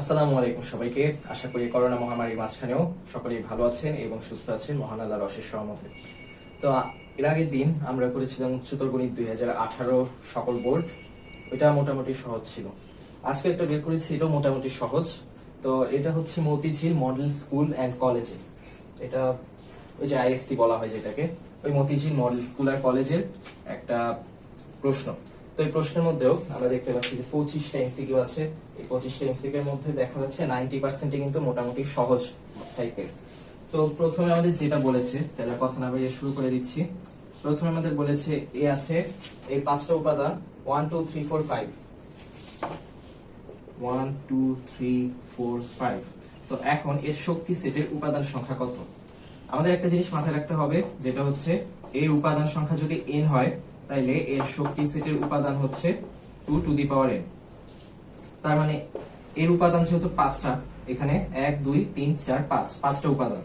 আসসালামু আলাইকুম সবাইকে। আশা করি করোনা মহামারীর মাঝখানেও সকলেই ভালো আছেন এবং সুস্থ আছেন মহান আল্লাহর অশেষ রহমতে। তো এর আগের দিন আমরা করেছিলাম উচ্চতর গণিত 2018 সকল বোর্ড। ওইটা মোটামুটি সহজ ছিল। আজকে একটা বের করেছিল মোটামুটি সহজ। তো এটা হচ্ছে মতিঝিল মডেল স্কুল অ্যান্ড কলেজে, এটা ওই যে আইএসসি বলা হয় যেটাকে, ওই মতিঝিল মডেল স্কুল আর কলেজের একটা প্রশ্ন। তো এই প্রশ্নের মধ্যেও আমরা দেখতে পাচ্ছি যে 25টা এমসিকিউ আছে। এই 25টা এমসিকিউ এর মধ্যে দেখা যাচ্ছে 90% কিন্তু মোটামুটি সহজ টাইপের। তো প্রথমে আমাদের যেটা বলেছে, তাহলে কথা না বাড়িয়ে শুরু করে দিচ্ছি। প্রথমে আমাদের বলেছে এ আছে, এই পাঁচটা উপাদান 1 2 3 4 5, 1 2 3 4 5। তো এখন এর শক্তি সেটের উপাদান সংখ্যা কত? আমাদের একটা জিনিস মাথায় রাখতে হবে, যেটা হচ্ছে এর উপাদান সংখ্যা যদি n হয়, তাইলে এর শক্তি সেটের উপাদান হচ্ছে 2 টু দি পাওয়ার n। তার মানে এর উপাদান যেহেতু 5টা, এখানে 1 2 3 4 5, 5টা উপাদান,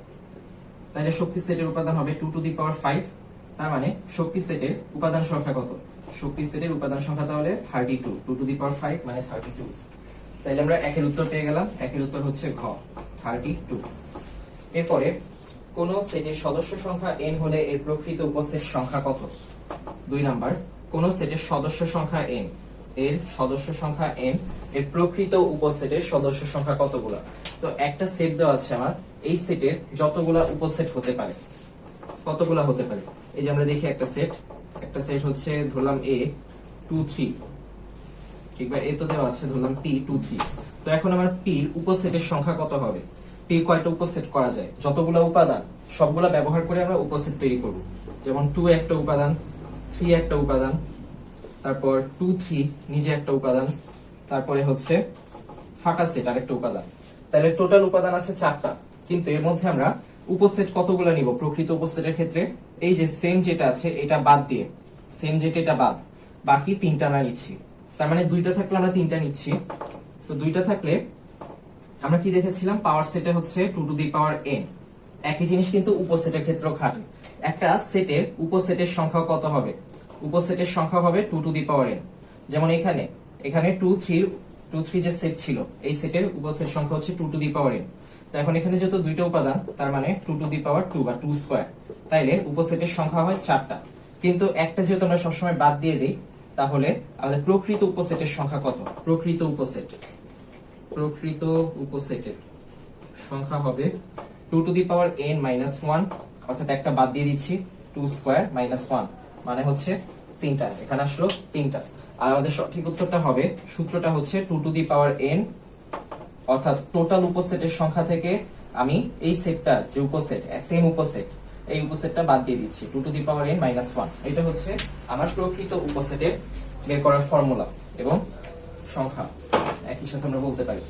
তাহলে শক্তি সেটের উপাদান হবে 2 টু দি পাওয়ার 5। তার মানে শক্তি সেটের উপাদান সংখ্যা কত? শক্তি সেটের উপাদান সংখ্যা তাহলে 32, 2 টু দি পাওয়ার 5 মানে 32। তাইলে আমরা একের উত্তর পেয়ে গেলাম। একের উত্তর হচ্ছে ঘ, 32। এরপরে কোন সেটের সদস্য সংখ্যা n হলে এর প্রকৃত উপসেট সংখ্যা কত? 2 নাম্বার, কোন সেটের সদস্য সংখ্যা n, এর সদস্য সংখ্যা n, এর প্রকৃত উপসেটের সদস্য সংখ্যা কতগুলা? তো একটা সেট দেওয়া আছে আমার, এই সেটের যতগুলা উপসেট হতে পারে, কতগুলা হতে পারে? এই যে আমরা দেখি একটা সেট হচ্ছে ধরলাম a 2 3, ঠিক বা এ তো দেওয়া আছে, ধরলাম p 2 3। তো এখন আমার p এর উপসেটের সংখ্যা কত হবে? p কয়টা উপসেট করা যায়? যতগুলা উপাদান সবগুলা ব্যবহার করে আমরা উপসেট তৈরি করব। যেমন 2 একটা উপাদান, 3 একটা উপাদান, তারপর 2 3 নিজে একটা উপাদান, তারপরে হচ্ছে ফাঁকা সেট আরেকটা উপাদান। তাহলে টোটাল উপাদান আছে 4টা, কিন্তু এর মধ্যে আমরা উপসেট কতগুলা নিব প্রকৃত উপসেটের ক্ষেত্রে? এই যে সেম যেটা আছে এটা বাদ দিয়ে, সেম যেটা এটা বাদ, বাকি 3টা আমরা নিচ্ছি। তার মানে 2টা থাকলে আমরা 3টা নিচ্ছি। তো 2টা থাকলে আমরা কি দেখেছিলাম, পাওয়ার সেটে হচ্ছে 2 টু দি পাওয়ার n। একই জিনিস কিন্তু উপসেটের ক্ষেত্রেও খাটে। একটা সেটের উপসেটের সংখ্যা কত হবে? উপসেটের সংখ্যা হবে 2 টু দি পাওয়ার n। যেমন এখানে 2 3 যে সেট ছিল, এই সেটের উপসেট সংখ্যা হচ্ছে 2 টু দি পাওয়ার n। তো এখন এখানে যেহেতু 2টা উপাদান, তার মানে 2 টু দি পাওয়ার 2 বা 2 স্কয়ার, তাইলে উপসেটের সংখ্যা হয় 4টা। কিন্তু একটা যেহেতু আমরা সবসময় বাদ দিয়ে দিই, তাহলে আমাদের প্রকৃত উপসেটের সংখ্যা কত? প্রকৃত উপসেটের সংখ্যা হবে 2 two the power n minus 1, অর্থাৎ একটা বাদ দিয়ে দিচ্ছি, 2 স্কয়ার মাইনাস 1 মানে হচ্ছে 3টা, এখানে আসলো 3টা। আর আমাদের সঠিক উত্তরটা হবে, সূত্রটা হচ্ছে 2 টু দি পাওয়ার n, অর্থাৎ টোটাল উপসেটের সংখ্যা থেকে আমি এই সেটটা যে উপসেট, সেম উপসেট, এই উপসেটটা বাদ দিয়ে দিচ্ছি, 2 two the power n minus 1। এটা হচ্ছে আমার প্রকৃত উপসেটের বের করার ফর্মুলা এবং সংখ্যা একই সাথে আমরা বলতে পারি।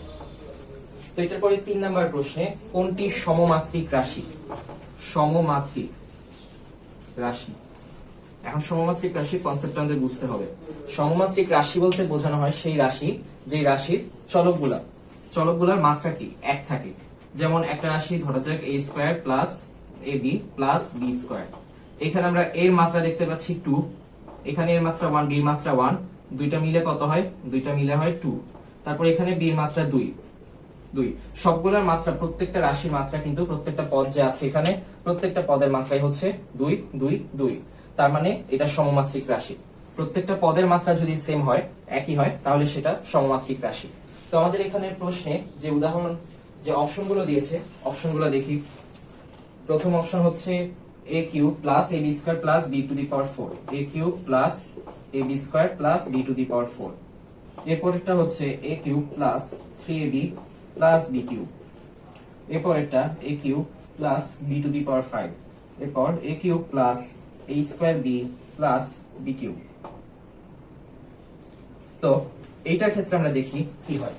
তো এটার পরে 3 নাম্বার প্রশ্নে, কোনটি সমমাত্রিক রাশি? সমমাত্রিক রাশি। এখন সমমাত্রিক রাশির কনসেপ্টটা আমাদের বুঝতে হবে। সমমাত্রিক রাশি বলতে বোঝানো হয় সেই রাশি যে রাশির চলকগুলার মাত্রা কি? এক থাকে। যেমন একটা রাশি ধরা যাক a square plus ab plus b square. এখানে আমরা এর মাত্রা দেখতে পাচ্ছি 2, এখানে এর মাত্রা 1, b এর মাত্রা 1, দুইটা মিলে কত হয়? দুইটা মিলে হয় 2। তারপর এখানে b এর মাত্রা 2। সবগুলোর মাত্রা, প্রত্যেকটা রাশির মাত্রা কিন্তু প্রত্যেকটা পদ যে আছে এখানে, প্রত্যেকটা পদের মাত্রাই হচ্ছে 2 2 2। তার মানে এটা সমমাত্রিক রাশি। প্রত্যেকটা পদের মাত্রা যদি সেম হয়, একই হয়, তাহলে সেটা সমমাত্রিক রাশি। তো আমাদের এখানে প্রশ্নে যে উদাহরণ, যে অপশনগুলো দিয়েছে, অপশনগুলো দেখি। প্রথম অপশন হচ্ছে a cube plus ab square plus b to the power 4, a cube plus ab square plus b to the power 4। এরপরেরটা হচ্ছে a cube plus 3ab plus b cube. এরপরেরটা a cube plus b to the power 5। এরপর a cube plus a square b plus b cube. তো এইটার ক্ষেত্রে আমরা দেখি কি হয়।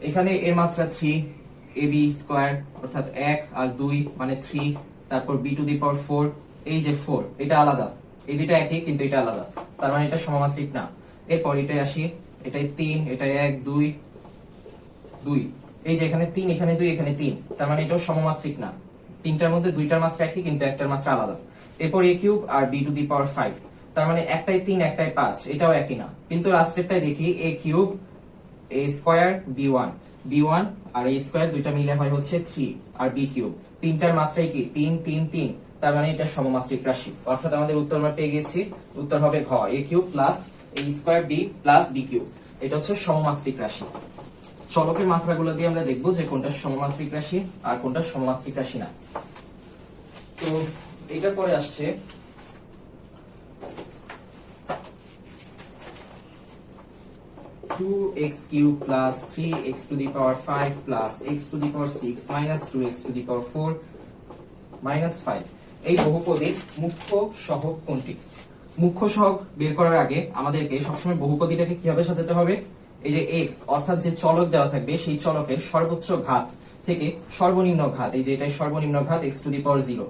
এখানে এর মাত্রা 3, ab স্কয়ার অর্থাৎ 1 আর 2 মানে 3, তারপর b টু দি পাওয়ার 4, এই যে 4, এটা আলাদা, এই দুটো একই কিন্তু এটা আলাদা, তার মানে এটা সমমাত্রিক না। এরপর এটাই আসি, এটাই 3, এটাই 1 2 2, এই যে এখানে 3, এখানে 2, এখানে 3, তার মানে এটাও সমমাত্রিক না। তিনটার মধ্যে দুইটার মাত্রা একই কিন্তু একটার মাত্রা আলাদা। এরপর a কিউব আর b টু দি পাওয়ার 5, তার মানে একটাই 3 একটাই 5, এটাও একই না। কিন্তু লাস্টেরটাই দেখি a cube a square b1, b1 আর a স্কয়ার দুইটা মিলে হয় হচ্ছে 3 আর b কিউব, তিনটার মাত্রাই কি 3 3 3, তার মানে এটা সমমাত্রিক রাশি। অর্থাৎ আমাদের উত্তর আমরা পেয়ে গেছি, উত্তর হবে ঘ, a cube plus a square b plus b cube, এটা হচ্ছে সমমাত্রিক রাশি। চলকের মাত্রাগুলো দিয়ে আমরা দেখব যে কোনটা সমমাত্রিক রাশি আর কোনটা সমমাত্রিক রাশি না। তো এটার পরে আসছে 2x cube plus 3x to the power 5 plus x to the power 6 minus 2x to the power 4 minus 5, এই বহুপদীর মুখ্য সহগ কোনটি? মুখ্য সহগ বের করার আগে আমাদেরকে সবসময় বহুপদীটাকে কিভাবে সাজাতে হবে? এই যে x অর্থাৎ যে চলক দেওয়া থাকবে সেই চলকের সর্বোচ্চ ঘাত থেকে সর্বনিম্ন ঘাত, এই যে এটাই সর্বনিম্ন ঘাত x to the power 0,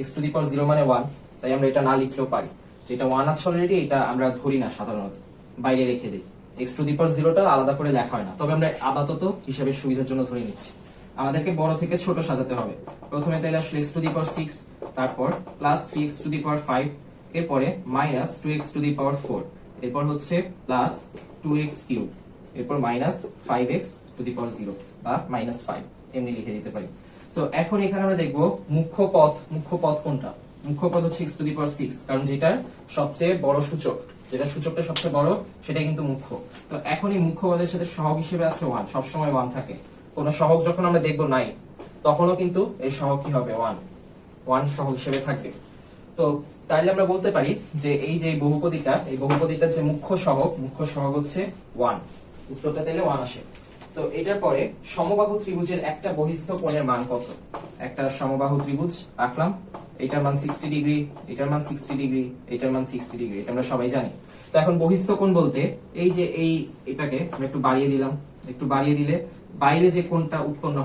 x to the power 0 মানে 1, তাই আমরা এটা না লিখলেও পারি, যেটা 1 আছে অলরেডি, এটা আমরা ধরি না, সাধারণত বাইরে রেখে দিই। x to the power 0টা আলাদা করে লেখা হয় না, তবে আমরা আপাতত হিসাবের সুবিধার জন্য ধরে নিচ্ছি। আমাদেরকে বড় থেকে ছোট সাজাতে হবে। প্রথমে তাহলে আসলে x to the power 6, তারপর plus 3x to the power 5, এরপরে minus 2x to the power 4, এরপর হচ্ছে প্লাস 2x কিউব, এরপর minus 5x to the power 0 বা মাইনাস 5, এমনি লিখে দিতে পারি। তো এখন এখানে আমরা দেখব মুখ্য পদ কোনটা? মুখ্য পদ হচ্ছে x to the power 6, কারণ যেটা সবচেয়ে বড় সূচক, যেটা সূচকটা সবচেয়ে বড় সেটা কিন্তু মুখ্য। তো এখন এই মুখ্য পদের সাথে সহগ হিসেবে আছে 1, সবসময় 1 থাকে। কোন সহগ যখন আমরা দেখব নাই, তখনও কিন্তু এই সহগ কি হবে 1 সহগ হিসেবে থাকবে। তো তাহলে আমরা বলতে পারি যে এই যে বহুপদীটা, এই বহুপদীটার যে মুখ্য সহগ হচ্ছে 1, উত্তরটা তাহলে 1 আসে। তো এটার পরে সমবাহু ত্রিভুজের একটা বহিস্থ কোণের মান কত? একটা সমবাহু ত্রিভুজ আঁকলাম, এটার মান 60 ডিগ্রি, এটার মান 60 ডিগ্রি, এটার মান 60 ডিগ্রি, এটা আমরা সবাই জানি। তো এখন বহিস্থ কোণ বলতে এই যে এটাকে আমরা একটু বাড়িয়ে দিলাম, একটু বাড়িয়ে দিলে বাইরে যে কোণটা উৎপন্ন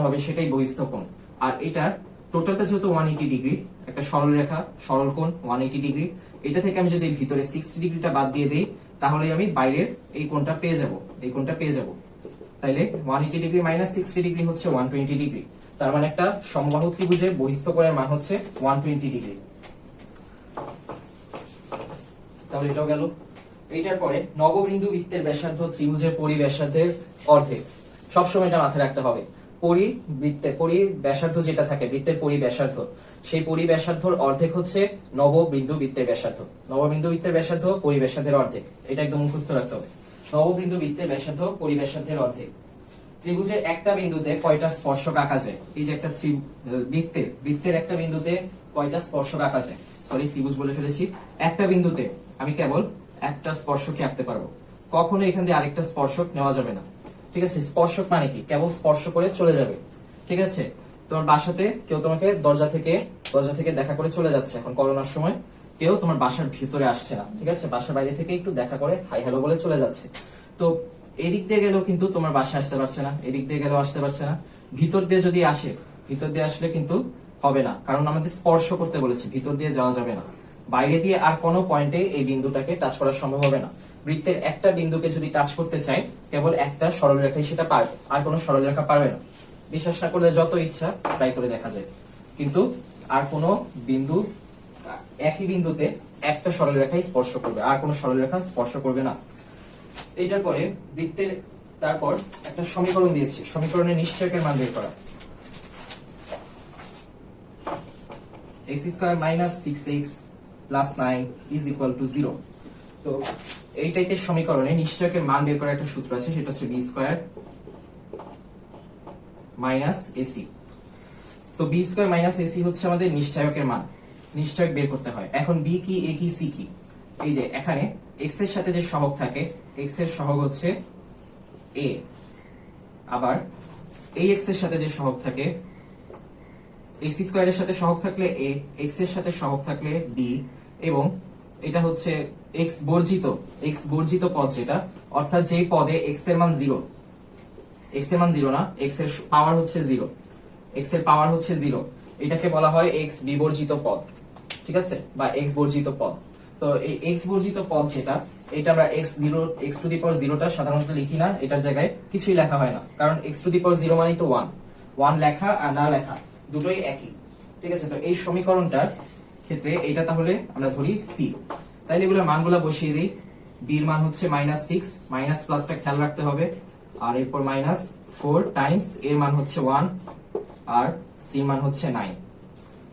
হবে সেটাই বহিস্থ কোণ। আর এটার টোটালটা যেহেতু 180 ডিগ্রি, একটা সরল রেখা, সরল কোণ 180 ডিগ্রি, এটা থেকে আমি যদি ভিতরে 60 ডিগ্রিটা বাদ দিয়ে দেই, তাহলে আমি বাইরের এই কোণটা পেয়ে যাব, তাইলে 180 ডিগ্রি মাইনাস 60 ডিগ্রি হচ্ছে 120 ডিগ্রি। তার মানে একটা সমবাহু ত্রিভুজের বহিস্থ কোণের মান হচ্ছে 120 ডিগ্রি। তাহলে এটাও গেল। এইটার পরে নববিন্দু বৃত্তের ব্যাসার্ধ ত্রিভুজের পরিব্যাসার্ধের অর্ধেক, সবসময় এটা মাথায় রাখতে হবে। পরিব্যাসার্ধ যেটা থাকে, বৃত্তের পরিব্যাসার্ধ, সেই পরিব্যাসার্ধর অর্ধেক হচ্ছে নববিন্দু বৃত্তের ব্যাসার্ধ। নববিন্দু বৃত্তের ব্যাসার্ধ পরিব্যাসার্ধের অর্ধেক, এটা একদম মুখস্থ রাখতে হবে। নববিন্দু বৃত্তের ব্যাসার্ধ পরিব্যাসার্ধের অর্ধেক। ত্রিভুজের একটা বিন্দুতে কয়টা স্পর্শক আঁকা যায়? এই যে একটা বৃত্তের একটা বিন্দুতে কয়টা স্পর্শক আঁকা যায়? সরি, ত্রিভুজ বলে ফেলেছি। একটা বিন্দুতে আমি কেবল একটা স্পর্শকই আঁকতে পারবো, কখনো এখান দিয়ে আরেকটা স্পর্শক নেওয়া যাবে না। ঠিক আছে, স্পর্শক মানে কি? কেবল স্পর্শ করে চলে যাবে। ঠিক আছে, তোমার বাসাতে কেউ তোমাকে দরজা থেকে দেখা করে চলে যাচ্ছে, এখন করোনার সময় কেউ তোমার বাসার ভিতরে আসছে না, ঠিক আছে, বাসার বাইরে থেকে একটু দেখা করে হাই হ্যালো বলে চলে যাচ্ছে। তো এদিক দিয়ে গেলেও কিন্তু তোমার বাসায় আসতে পারছে না, এদিক দিয়ে গেলেও আসতে পারছে না। ভিতর দিয়ে যদি আসে, ভিতর দিয়ে আসলে কিন্তু হবে না, কারণ আমাদের স্পর্শ করতে বলেছে, ভিতর দিয়ে যাওয়া যাবে না। বাইরে দিয়ে আর কোনো পয়েন্টে এই বিন্দুটাকে টাচ করা সম্ভব হবে না। বৃত্তের একটা বিন্দুকে যদি টাচ করতে চাই, কেবল একটা সরল রেখায় সেটা পারবে, আর কোনো সরল রেখা পারবে না। বিশ্বাস না করলে যত ইচ্ছা ট্রাই করে দেখা যায়, কিন্তু আর কোনো বিন্দু একই বিন্দুতে একটা সরল রেখায় স্পর্শ করবে, আর কোনো সরল রেখা স্পর্শ করবে না। এইটার পরে বৃত্তের তারপর একটা সমীকরণ দিয়েছি, সমীকরণের নিশ্চয়কের মান বের করা। x square minus 6x plus 9 is equal two 0। তো এই টাইপের সমীকরণে নিশ্চয়কের মান বের করার একটা সূত্র আছে, সেটা হচ্ছে b স্কয়ার মাইনাস ac। তো b স্কয়ার মাইনাস ac হচ্ছে আমাদের নিশ্চয়কের মান, নিশ্চয়ক বের করতে হয়। এখন b কি, a কি, c কি? এই যে এখানে x এর সাথে যে সহগ থাকে, x এর সহগ হচ্ছে a, আবার এই x এর সাথে যে সহগ থাকে, x স্কয়ারের সাথে সহগ থাকলে a, x এর সাথে সহগ থাকলে b, এবং এটা হচ্ছে x বর্জিত পদ যেটা, অর্থাৎ যেই পদে x এর মান 0, x এর মান 0 না, x এর পাওয়ার হচ্ছে 0, x এর পাওয়ার হচ্ছে 0, এটাকে বলা হয় x বিবর্জিত পদ, ঠিক আছে, বা x বর্জিত পদ। তো এই x বর্জিত পদ যেটা, এটা আমরা x টু দি পাওয়ার 0টা সাধারণত লিখি না, এটার জায়গায় কিছুই লেখা হয় না, কারণ x টু দি পাওয়ার 0 মানেই তো 1 লেখা আর না লেখা দুটোই একই। ঠিক আছে, তো এই সমীকরণটার ক্ষেত্রে এটা তাহলে আমরা ধরি c। তাইলে এগুলোর মানগুলো বসিয়ে দিই। b এর মান হচ্ছে -6, মাইনাস প্লাসটা খেয়াল রাখতে হবে, আর এরপর মাইনাস 4 টাইমস এর মান হচ্ছে 1 আর সি মান হচ্ছে 9।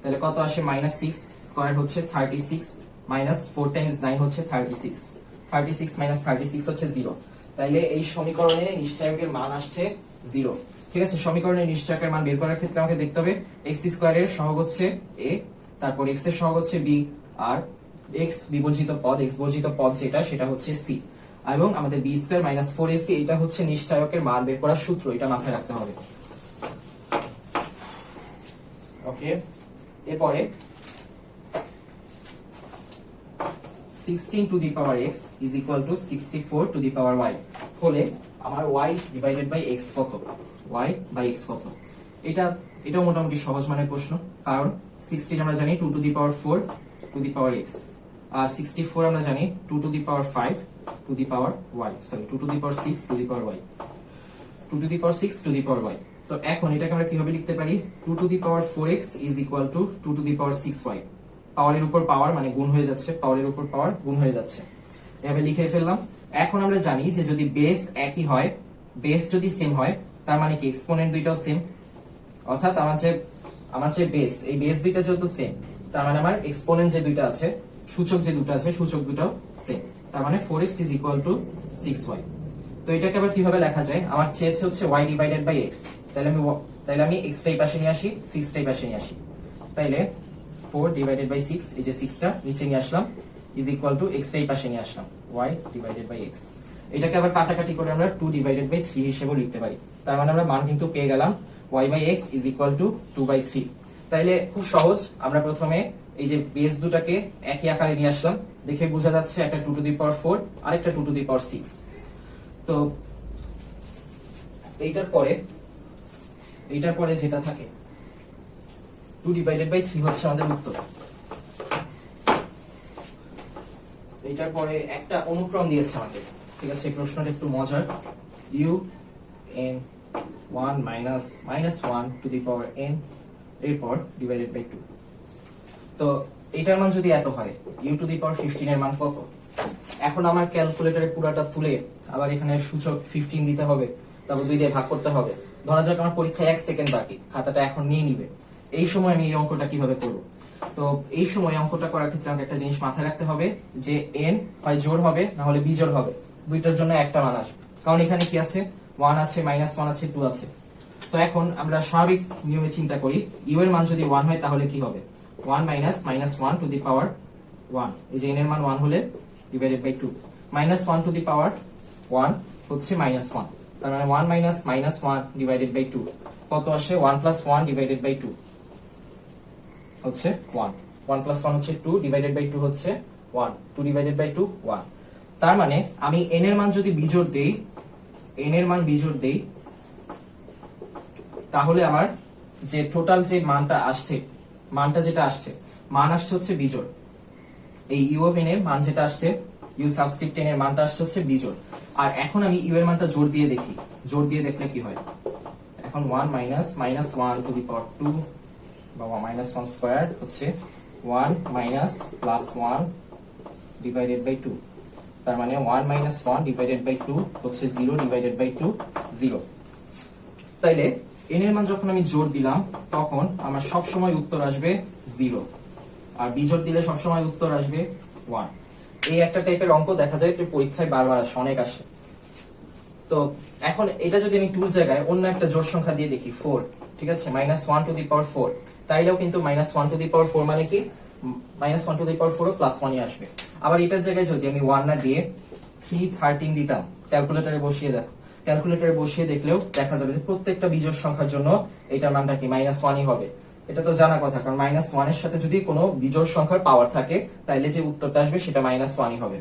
তাহলে কত আসে মাইনাস 6 স্কয়ার হচ্ছে 36 মাইনাস 4 টাইমস 9 হচ্ছে 36, 36 মাইনাস 36 হচ্ছে 0। তাইলে এই সমীকরণে নিশ্চয়কের মান আসছে 0। ঠিক আছে, সমীকরণের নিশ্চয়কের মান বের করার ক্ষেত্রে আমাকে দেখতে হবে x স্কয়ারের সহগ হচ্ছে a, তারপর x এর সহগ হচ্ছে b, আর x বিবর্জিত পদ, x বর্জিত পদ যেটা সেটা হচ্ছে c, এবং আমাদের b স্কয়ার মাইনাস 4ac এটা হচ্ছে নিশ্চয়কের মান বের করার সূত্র, এটা মাথায় রাখতে হবে। ওকে, এরপরে 16 two the power x is equal two 64 two the power y হলে আমার y ডিভাইডেড বাই x কত, y বাই x কত। এটাও মোটামুটি সহজ মানের প্রশ্ন, কারণ 16 আমরা জানি 2 two the power 4 two the power x, আর 64 আমরা জানি 2 two the power 5 two the power y, sorry 2 two the power 6 two the power y, 2 two the power 6 two the power y। তো এখন এটাকে আমরা কিভাবে লিখতে পারি, 2 two the power 4x is equal to 2 two the power 6y, পাওয়ারের উপর পাওয়ার মানে গুণ হয়ে যাচ্ছে, পাওয়ারের উপর পাওয়ার গুণ হয়ে যাচ্ছে, এভাবে লিখে ফেললাম। এখন আমরা জানি যে যদি বেস একই হয়, বেস যদি সেম হয় তার মানে কি এক্সপোনেন্ট দুইটাও সেম, অর্থাৎ আমার যে বেস, এই বেস দুইটা যেহেতু সেম তার মানে আমার এক্সপোনেন্ট যে দুইটা আছে, সূচক যে দুটো আছে, সূচক দুটো সেম, তার মানে 4x is equal two 6y। তো এটাকে আবার কিভাবে লেখা যায়, আমার চেয়েছে হচ্ছে y ডিভাইডেড বাই x, তাহলে আমি x টাই পাশে নিয়ে আসি, 6 টাই পাশে নিয়ে আসি, তাইলে 4 ডিভাইডেড বাই 6, এই যে 6টা নিচে নিয়ে আসলাম, ইজ ইকুয়াল টু x টাই পাশে নিয়ে আসলাম, y ডিভাইডেড বাই x। এটাকে আবার কাটাকাটি করে আমরা 2 ডিভাইডেড বাই 3 হিসেবে লিখতে পারি, তার মানে আমরা মান কিন্তু পেয়ে গেলাম y by x is equal to 2 by 3। তাইলে খুব সহজ, আমরা প্রথমে এই যে বেস দুটাকে একই আকারে নিয়ে আসলাম, দেখে বোঝা যাচ্ছে একটা 2 টু দি পাওয়ার 4 আর একটা 2 টু দি পাওয়ার 6। তো এইটার পরে যেটা থাকে 2 ডিভাইডেড বাই 3 হচ্ছে আমাদের উত্তর। এইটার পরে একটা অনুক্রম দিয়েছে আমাদের, ঠিক আছে, এই প্রশ্নটা একটু মজার, u n 1 minus 1 two the power n এরপর ডিভাইডেড বাই 2। তো এটার মান যদি এত হয়, u টু দি পাওয়ার 15 এর মান কত। এখন আমার ক্যালকুলেটরে পুরাটা তুলে আবার এখানে সূচক 15 দিতে হবে, তারপর 2 দিয়ে ভাগ করতে হবে। ধরা যাক আমার পরীক্ষায় 1 সেকেন্ড বাকি, খাতাটা এখন নিয়ে নিবে, এই সময় আমি এই অঙ্কটা কিভাবে করব। তো এই সময় অঙ্কটা করার ক্ষেত্রে আমাকে একটা জিনিস মাথায় রাখতে হবে যে n হয় জোড় হবে না হলে বিজোড় হবে, দুইটার জন্য একটা মান আসবে, কারণ এখানে কি আছে, 1 আছে, -1 আছে, 2 আছে। তো এখন আমরা স্বাভাবিক নিয়মে চিন্তা করি, u এর মান যদি 1 হয় তাহলে কি হবে, 1 মাইনাস -1 টু দি পাওয়ার 1, এই যে n এর মান 1 হলে ডিভাইডেড বাই 2, -1 টু দি পাওয়ার 1 হচ্ছে -1, তার মানে 1 মাইনাস -1 ডিভাইডেড বাই 2 কত আসে, 1 প্লাস 1 ডিভাইডেড বাই 2 হচ্ছে 1, 1 প্লাস 1 হচ্ছে 2 ডিভাইডেড বাই 2 হচ্ছে 1, 2 ডিভাইডেড বাই 2 1। তার মানে আমি n এর মান যদি বিজোড় দেই, n এর মান বিজোড় দেই, তাহলে আমার যে টোটাল যে মানটা আসছে, মান আসছে হচ্ছে বিজোড়। এই u অফ n এর মান যেটা আসছে, u সাবস্ক্রিপ্ট n এর মানটা আসছে হচ্ছে বিজোড়। আর এখন আমি u এর মানটা জোড় দিয়ে দেখি, জোড় দিয়ে দেখলে কি হয়, এখন 1 মাইনাস -1 টু দি পাওয়ার 2 বা -1 স্কয়ার হচ্ছে 1 মাইনাস প্লাস 1 ডিভাইডেড বাই 2, তার মানে 1 মাইনাস 1 ডিভাইডেড বাই 2 হচ্ছে 0 ডিভাইডেড বাই 2 0। তাইলে n এর মান যখন আমি জোড় দিলাম তখন আমার সব সময় উত্তর আসবে 0, আর বিজোড় দিলে সব সময় উত্তর আসবে 1। এই একটা টাইপের অঙ্ক দেখা যায় পরীক্ষায় বারবার আসে, অনেক আসে। তো এখন এটা যদি আমি 2 জায়গায় অন্য একটা জোড় সংখ্যা দিয়ে দেখি 4, ঠিক আছে, -1 টু দি পাওয়ার 4, তাইলেও কিন্তু -1 টু দি পাওয়ার 4 মানে কি, -1 টু দি পাওয়ার 4 ও +1ই আসবে। আবার এটার জায়গায় যদি আমি 1 না দিয়ে 313 দিতাম, ক্যালকুলেটরে বসিয়ে দেখলেও দেখা যাবে যে প্রত্যেকটা বিজোড় সংখ্যার জন্য এটার মানটা কি -1ই হবে। এটা তো জানা কথা, কারণ -1 এর সাথে যদি কোনো বিজোড় সংখ্যার পাওয়ার থাকে তাইলে যে উত্তরটা আসবে সেটা -1ই হবে।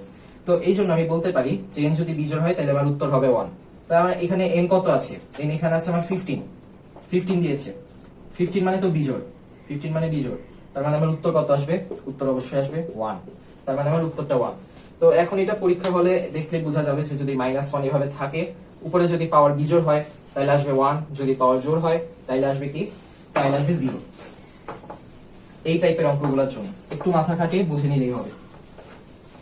তো এই জন্য আমি বলতে পারি যে n যদি বিজোড় হয় তাহলে আমার উত্তর হবে 1। তার মানে এখানে n কত আছে, n এখানে আছে আমার 15 দিয়েছে, 15 মানে তো বিজোড়, 15 মানে বিজোড়, তার মানে আমার উত্তর কত আসবে, উত্তর অবশ্যই আসবে 1, তার মানে আমার উত্তরটা 1। তো এখন এটা পরীক্ষা হলে দেখলে বোঝা যাবে যে যদি -1 এভাবে থাকে, উপরে যদি পাওয়ার বিজোড় হয় তাহলে আসবে 1, যদি পাওয়ার জোড় হয় তাহলে আসবে কি, তাহলে আসবে 0। এই টাইপের অঙ্কগুলোর জন্য একটু মাথা খাটিয়ে বুঝে নিলেই হবে,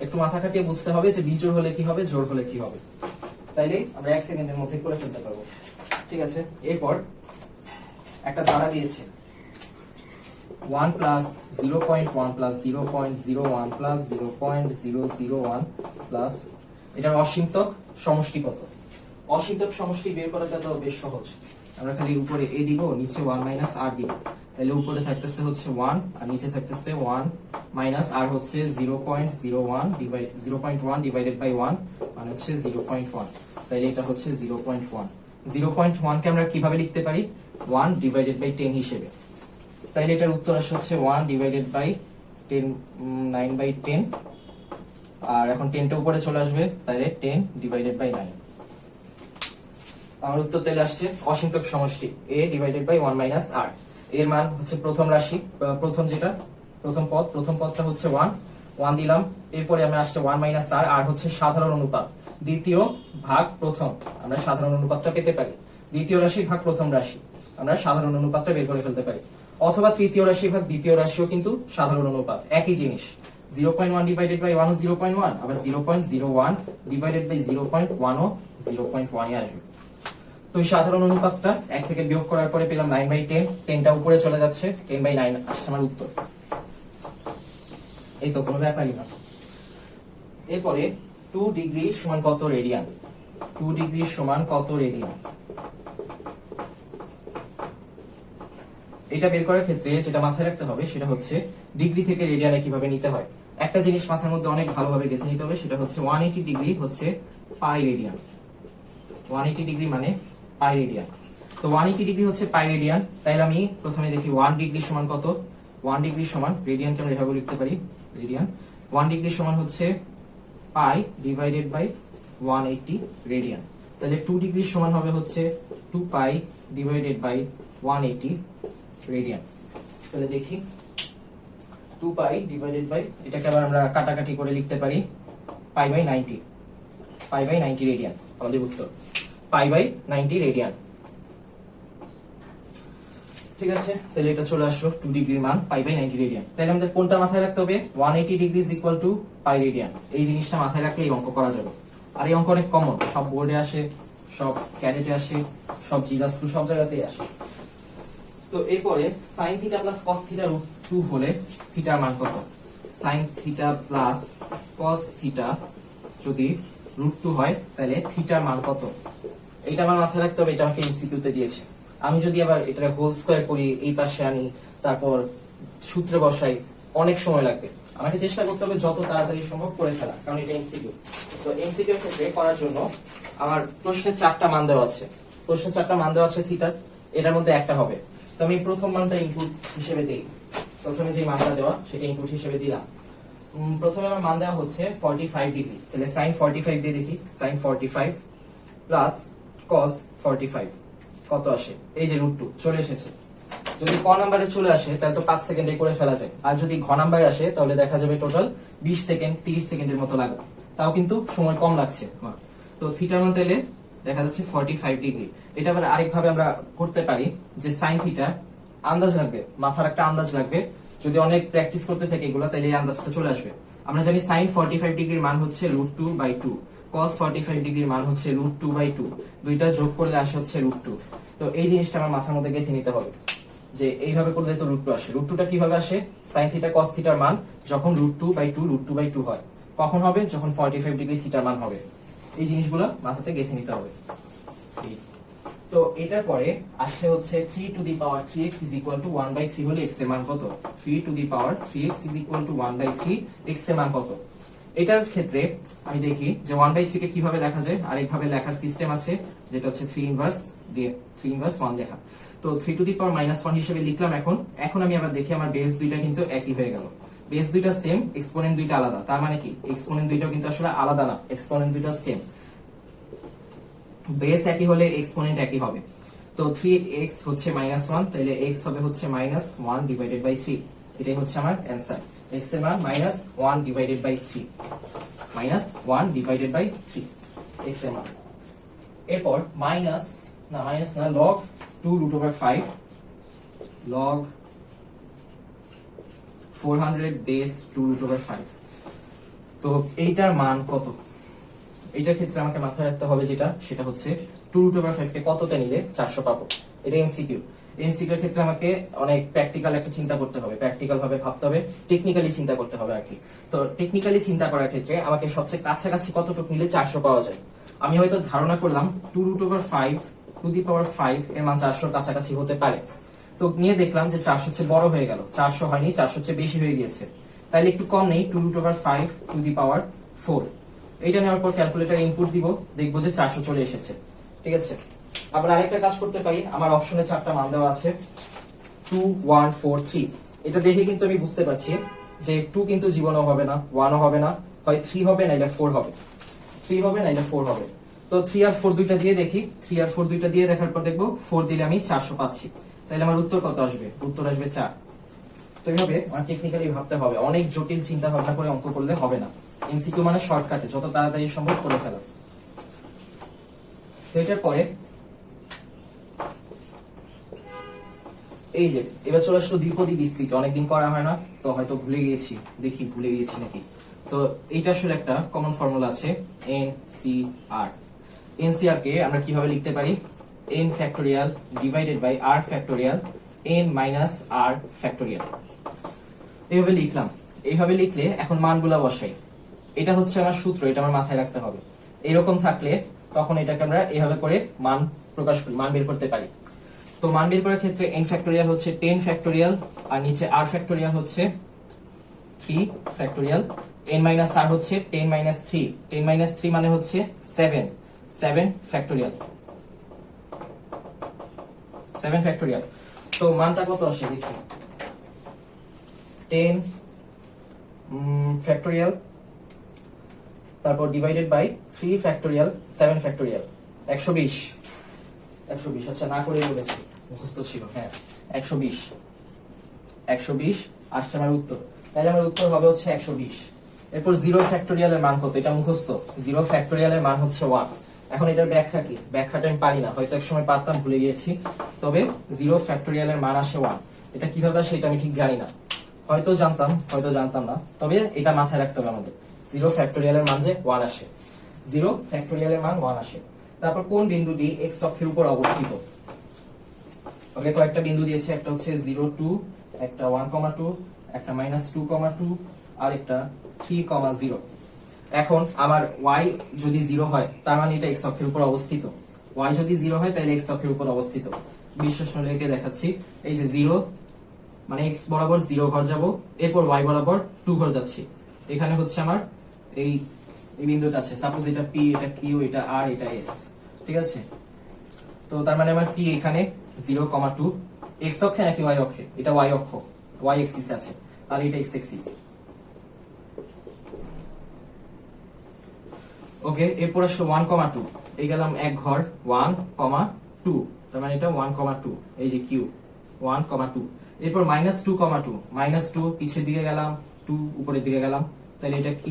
একটু মাথা খাটিয়ে বুঝতে হবে যে বিজোড় হলে কি হবে, জোড় হলে কি হবে। তাইলে আমরা 1 সেকেন্ডের মধ্যে করে ফেলতে পারবো। ঠিক আছে, এরপর একটা ধারা দিয়েছে 1 প্লাস 0.1 প্লাস 0.01 প্লাস 0.001 প্লাস এটার অসীমতক সমষ্টি কত? অসীমতক সমষ্টি বের করাটা তো বেশ সহজ। আমরা খালি উপরে a দিব, নিচে 1 মাইনাস r দিব। তাহলে উপরে থাকতেছে হচ্ছে 1 আর নিচে থাকতেছে 1 মাইনাস r হচ্ছে 0.1 ডিভাইডেড বাই 1 মানে হচ্ছে 0.1। তাহলে এটা হচ্ছে 0.1। 0.1 কে আমরা কিভাবে লিখতে পারি? 1 ডিভাইডেড বাই 10 হিসেবে। তাইলে এটার উত্তর আসে হচ্ছে 1 ডিভাইডেড বাই 10, 9/10। আর এখন 10 টা উপরে চলে আসবে, তাহলে 10 ডিভাইডেড বাই 9। আমার উত্তর তাহলে আসছে অসীমতক সমষ্টি a divided by 1 minus r। এর মান হচ্ছে প্রথম রাশি, প্রথম পদটা হচ্ছে 1 দিলাম। এরপরে আমি আসছে 1 মাইনাস r, আর হচ্ছে সাধারণ অনুপাত দ্বিতীয় ভাগ প্রথম। আমরা সাধারণ অনুপাতটা পেতে পারি। দ্বিতীয় রাশি ভাগ প্রথম রাশি, আমরা সাধারণ অনুপাতটা বের করে ফেলতে পারি। অথবা তৃতীয় রাশি ভাগ দ্বিতীয় রাশিও কিন্তু সাধারণ অনুপাত, একই জিনিস। 0.1 ডিভাইডেড বাই 1 ও 0.1, আবার 0.01 ডিভাইডেড বাই 0.1 ও 0.1 আসবে। তো সাধারণ অনুপাতটা 1 থেকে বিয়োগ করার পরে পেলাম 9/10। 10 টা উপরে চলে যাচ্ছে, 10/9 আসছে আমার উত্তর। এই তো, কোনো ব্যাপারই না। এরপরে 2 ডিগ্রি সমান কত রেডিয়ান? 2 ডিগ্রি সমান কত রেডিয়ান? এটা বের করার ক্ষেত্রে যেটা মাথায় রাখতে হবে সেটা হচ্ছে ডিগ্রি থেকে রেডিয়ানে কিভাবে নিতে হয়। একটা জিনিস মাথার মধ্যে অনেক ভালোভাবে গেঁথে নিতে হবে, সেটা হচ্ছে 180 ডিগ্রি হচ্ছে পাই রেডিয়ান। 180 ডিগ্রি মানে পাই রেডিয়ান। তো 180 ডিগ্রি হচ্ছে পাই রেডিয়ান। তাইলে আমি প্রথমে দেখি 1 ডিগ্রি সমান কত। 1 ডিগ্রি সমান, রেডিয়ানকে আমরা এভাবে লিখতে পারি, রেডিয়ান 1 ডিগ্রি সমান হচ্ছে পাই ডিভাইডেড বাই 180 রেডিয়ান। তাহলে 2 ডিগ্রি সমান হবে হচ্ছে 2 পাই ডিভাইডেড বাই 180 রেডিয়ান। তাহলে দেখি 2 পাই ডিভাইডেড বাই, এটাকে আবার আমরা কাটাকাটি করে লিখতে পারি পাই বাই 90 রেডিয়ান। আমাদের উত্তর পাই বাই 90 রেডিয়ান। ঠিক আছে, তাহলে এটা চলে আসলো 2 ডিগ্রির মান পাই বাই 90 রেডিয়ান। তাহলে আমাদের কোনটা মাথায় রাখতে হবে? 180 degree is equal two pi radian. এই জিনিসটা মাথায় রাখলে এই অঙ্ক করা যাবে। আর এই অঙ্ক অনেক কমন, সব বোর্ডে আসে, সব ক্যাডেটে আসে, সব জিরা স্কুল, সব জায়গাতেই আসে। তো এরপরে sin theta plus cos theta √2 হলে থিটার মান কত? sin theta plus cos theta যদি √2 হয় তাহলে থিটার মান কত? এটা আমার মাথায় রাখতে হবে, এটা আমাকে এমসিকিউ তে দিয়েছে। আমি যদি আবার এটা হোল স্কয়ার করি, এই পাশে আনি, তারপর সূত্রে বসাই, অনেক সময় লাগবে। আমাকে চেষ্টা করতে হবে যত তাড়াতাড়ি সম্ভব করে ফেলা, কারণ এটা এমসিকিউ। তো এমসিকিউ এর ক্ষেত্রে করার জন্য আমার প্রশ্নে 4টা মান দেওয়া আছে। প্রশ্নে 4টা মান দেওয়া আছে থিটার, এটার মধ্যে একটা হবে। তো আমি প্রথম মানটা ইনপুট হিসেবে দেই। প্রথমে যে মানটা দেওয়া সেটা ইনপুট হিসেবে দিলাম। প্রথমে আমার মান দেওয়া হচ্ছে 45 ডিগ্রি। তাহলে sin 45 দিয়ে দেখি, sin 45 প্লাস cos 45 কত আসে? এই যে √2 চলে এসেছে। যদি ক নাম্বারে চলে আসে তাহলে তো 5 সেকেন্ডে করে ফেলা যায়। আর যদি ঘ নাম্বারে আসে তাহলে দেখা যাবে টোটাল 20 সেকেন্ড 30 সেকেন্ডের মতো লাগবে। তাও কিন্তু সময় কম লাগছে। তো থিটার মান তাহলে দেখা যাচ্ছে 45 ডিগ্রি। এটা আবার আরেকভাবে আমরা করতে পারি যে sin থিটা আন্দাজ লাগবে, মাথার একটা আন্দাজ লাগবে। যদি অনেক প্র্যাকটিস করতে থাকে এগুলো, তাহলে এই আন্দাজটা চলে আসবে। আমরা জানি sin 45 ডিগ্রির মান হচ্ছে √2/2, cos 45 ডিগ্রির মান হচ্ছে √2/2, দুইটা যোগ করলে আসে হচ্ছে √2। তো এই জিনিসটা আমার মাথার মধ্যে গেঁথে নিতে হবে যে এইভাবে করলে তো √2 আসে। √2টা কিভাবে আসে? sin থিটা cos থিটার মান যখন √2/2 হয়, কখন হবে? যখন 45 ডিগ্রি থিটার মান হবে। এই জিনিসগুলো মাথাতে গেঁথে নিতে হবে। তো এটার পরে আসছে হচ্ছে 3 two the power 3x is equal two 1/3 হলে x এর মান কত? 3 two the power 3x is equal two 1/3, x এর মান কত? এটার ক্ষেত্রে আমি দেখি যে 1/3 কে কিভাবে লেখা যায়। আরেকভাবে লেখার সিস্টেম আছে, যেটা হচ্ছে 3 ইনভার্স দিয়ে 3 ইনভার্স 1 লেখা। তো 3 টু দি পাওয়ার -1 হিসেবে লিখলাম। এখন আমি আবার দেখি আমার বেস দুইটা কিন্তু একই হয়ে গেল। বেস দুইটা সেম, এক্সপোনেন্ট দুইটা আলাদা। তার মানে কি এক্সপোনেন্ট দুইটাও কিন্তু আসলে আলাদা না, এক্সপোনেন্ট দুইটা সেম। বেস একই হলে এক্সপোনেন্ট একই হবে। তো 3x হচ্ছে -1, তাহলে x হবে হচ্ছে -1 ডিভাইডেড বাই 3। এটাই হচ্ছে আমার অ্যানসার। x এর মান -1 divided by 3, -1 divided by 3 x এর মান। এরপর log 2√5 log 400 বেস 2√5। তো এইটার মান কত? এইটার ক্ষেত্রে আমাকে মাথায় রাখতে হবে যেটা, সেটা হচ্ছে 2√5 কে কততে নিলে 400 পাবো। এটা এমসিকিউ। এমসিকিউ এর ক্ষেত্রে আমাকে অনেক প্র্যাকটিক্যাল একটা চিন্তা করতে হবে, প্র্যাকটিক্যাল ভাবে ভাবতে হবে, টেকনিক্যালি চিন্তা করতে হবে আর কি। তো টেকনিক্যালি চিন্তা করার ক্ষেত্রে আমাকে সবচেয়ে কাছাকাছি কতটুকু নিলে 400 পাওয়া যায়। আমি হয়তো ধারণা করলাম 2√5 এর মান 400 কাছাকাছি হতে পারে। তো নিয়ে দেখলাম যে 400 চেয়ে বড় হয়ে গেল, 400 হয়নি, 400 চেয়ে বেশি হয়ে গিয়েছে। তাইলে একটু কম নেই, 2√5 এইটা নেওয়ার পর ক্যালকুলেটর ইনপুট দিব, দেখবো যে 400 চলে এসেছে। ঠিক আছে, আমরা আরেকটা কাজ করতে পারি। আমার অপশনে 4টা মান দেওয়া আছে 2 1 4 3। এটা দেখে কিন্তু আমি বুঝতে পারছি যে 2 কিন্তু জীবনও হবে না, 1ও হবে না, হয় 3 হবে নাইলে 4 হবে, 3 হবে নাইলে 4 হবে। তো 3 আর 4 দুইটা দিয়ে দেখি, 3 আর 4 দুইটা দিয়ে দেখার পর দেখবো 4 দিলে আমি 400 পাচ্ছি। তাহলে আমার উত্তর কত আসবে? উত্তর আসবে 4। তো এইভাবে আমার টেকনিক্যালি ভাবতে হবে, অনেক জটিল চিন্তা ভাবনা করে অঙ্ক করলে হবে না। এমসিকিউ মানে শর্টকাটে যত তাড়াতাড়ি সম্ভব করে ফেলা। তো এটার পরে এই যে এবার চলে আসলো দ্বিপদী বিস্তৃতি, অনেকদিন করা হয় না, তো হয়তো ভুলে গিয়েছি, দেখি ভুলে গিয়েছি নাকি। তো এইটা আসলে একটা কমন ফর্মুলা আছে, এনসিআর। এনসিআর কে আমরা কিভাবে লিখতে পারি? n factorial divided by r factorial n minus r factorial. এইভাবে লিখলাম। এইভাবে লিখলে এখন মানগুলা বসাই। এটা হচ্ছে আমার সূত্র, এটা আমার মাথায় রাখতে হবে। এরকম থাকলে তখন এটাকে আমরা এইভাবে করে মান প্রকাশ করি, মান বের করতে পারি। তো মান বের করার ক্ষেত্রে n ফ্যাক্টোরিয়াল হচ্ছে 10 ফ্যাক্টোরিয়াল, আর নিচে r ফ্যাক্টোরিয়াল হচ্ছে 3 ফ্যাক্টোরিয়াল, n মাইনাস r হচ্ছে 10 মাইনাস 3, 10 মাইনাস 3 মানে হচ্ছে 7, 7 ফ্যাক্টোরিয়াল, 7 ফ্যাক্টোরিয়াল। তো মানটা কত আসে দেখি, 10 ফ্যাক্টোরিয়াল, তারপর ডিভাইডেড বাই 3 ফ্যাক্টোরিয়াল 7 ফ্যাক্টোরিয়াল, 120। 120, আচ্ছা না করে বলেছি, মুখস্থ ছিল। হ্যাঁ 120 আসছে আমার উত্তর। তাহলে আমার উত্তর হবে হচ্ছে 120। এরপর 0 ফ্যাক্টোরিয়ালের মান কত? এটা মুখস্থ। 0 ফ্যাক্টোরিয়ালের মান হচ্ছে 1। এখন এটার ব্যাখ্যা কি? ব্যাখ্যাটা আমি পারি না, হয়তো এক সময় পারতাম, ভুলে গিয়েছি। তবে 0 ফ্যাক্টোরিয়ালের মান আসে 1। এটা কিভাবে আসে এটা আমি ঠিক জানি না, হয়তো জানতাম, হয়তো জানতাম না। তবে এটা মাথায় রাখতে হবে আমাদের, 0 ফ্যাক্টোরিয়ালের মান যে 1 আসে, 0 ফ্যাক্টোরিয়ালের মান 1 আসে। তারপর কোন বিন্দুটি x অক্ষের উপর অবস্থিত? ওকে, কয়েকটা বিন্দু দিয়েছে, একটা হচ্ছে 0 2, একটা 1 2, একটা -2 2, আর একটা 3 0। এখন আমার y যদি 0 হয় তার মানে এটা x অক্ষের উপর অবস্থিত। y যদি 0 হয় তাহলে x অক্ষের উপর অবস্থিত। বিশ্লেষণ রেখে দেখাচ্ছি। এই যে 0 মানে x বরাবর 0 ঘর যাব, এরপর y বরাবর 2 ঘর যাচ্ছি। এখানে হচ্ছে আমার এই বিন্দুটা আছে, সাপোজ এটা p, এটা q, এটা r, এটা s। ঠিক আছে, তো তার মানে আমার p এখানে 0 2, x অক্ষে নাকি y অক্ষে? এটা y অক্ষ, y এক্সিস আছে, আর এটা x এক্সিস। ওকে, এরপর আসলো 1 2। এই গেলাম এক ঘর, 1 2, তার মানে এটা 1 2, এই যে q 1 2। এরপর -2 2, -2 পিছের দিকে গেলাম, 2 উপরের দিকে গেলাম, তাহলে এটা q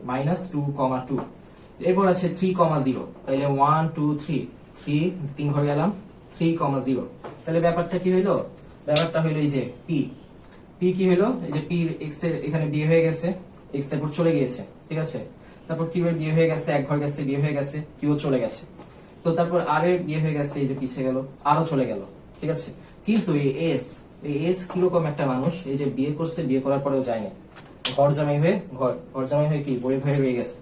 -2 2। এরপর আছে 3 0, তাহলে 1 2 3, 3 ঘর গেলাম, 3 0। তাহলে ব্যাপারটা কি হইলো? ব্যাপারটা হইলো এই যে p কি হইলো? এই যে p x এর এখানে বিয়ে হয়ে গেছে, x এর উপর চলে গিয়েছে। ঠিক আছে, তারপর q এর বিয়ে হয়ে গেছে, এক ঘর গেছে, বিয়ে হয়ে গেছে, q চলে গেছে। তো তারপর r এর বিয়ে হয়ে গেছে, এই যে পিছে গেল, আরো চলে গেল। ঠিক আছে, কিন্তু এই s কিরকম একটা মানুষ, এই যে বিয়ে করছে, বিয়ে করার পরেও যায় না, ঘর জামাই হয়ে কি বইয়ের ঘরে রয়ে গেছে,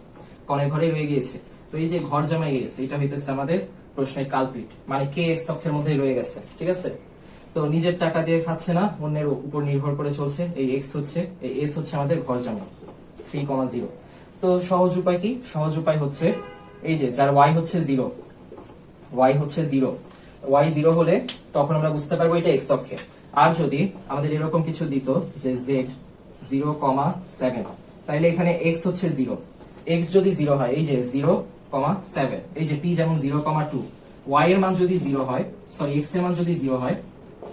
কনের ঘরে রয়ে গিয়েছে। তো এই যে ঘর জামাই s, এটা হইতেছে আমাদের প্রশ্নের কালপ্রিট, মানে কে x অক্ষের মধ্যে রয়ে গেছে। ঠিক আছে, তো নিজের টাকা দিয়ে খাচ্ছে না, অন্যের উপর নির্ভর করে চলছে। এই s হচ্ছে আমাদের ঘর জামাই, 3 0। তো সহজ উপায় কি? সহজ উপায় হচ্ছে এই যে যার y হচ্ছে 0, y 0 হলে তখন আমরা বুঝতে পারবো এটা x অক্ষে। আর যদি আমাদের এরকম কিছু দিত যে z 0 7, তাহলে এখানে x হচ্ছে 0। x যদি 0 হয়, এই যে 0 7, এই যে p যেমন 0 2, y এর মান যদি 0 হয়, সরি x এর মান যদি 0 হয়,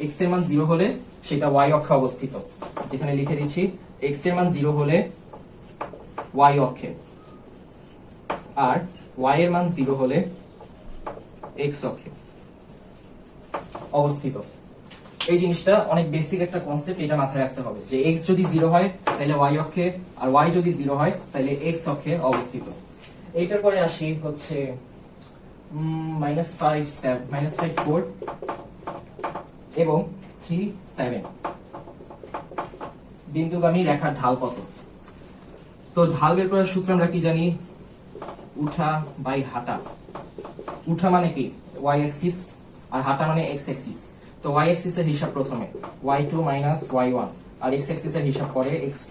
x এর মান 0 হলে সেটা y অক্ষে অবস্থিত। যেখানে লিখে দিচ্ছি x এর মান 0 হলে y অক্ষে, আর y এর মান 0 হলে x অক্ষে অবস্থিত। এই জিনিসটা অনেক বেসিক একটা কনসেপ্ট, এটা মাথায় রাখতে হবে যে x যদি 0 হয় তাহলে y অক্ষে, আর y যদি 0 হয় তাহলে x অক্ষে অবস্থিত। এইটার পরে আসি হচ্ছে -5 4 এবং 3 7 বিন্দুগামী রেখার ঢাল কত? তো ঢাল বের করার সূত্র আমরা কি জানি? উঠা বাই হাঁটা। উঠা মানে কি y অ্যাক্সিস আর হাঁটা মানে x অ্যাক্সিস। তো y অ্যাক্সিস এর হিসাব প্রথমে y2 y1 আর x অ্যাক্সিস এর হিসাব করে x2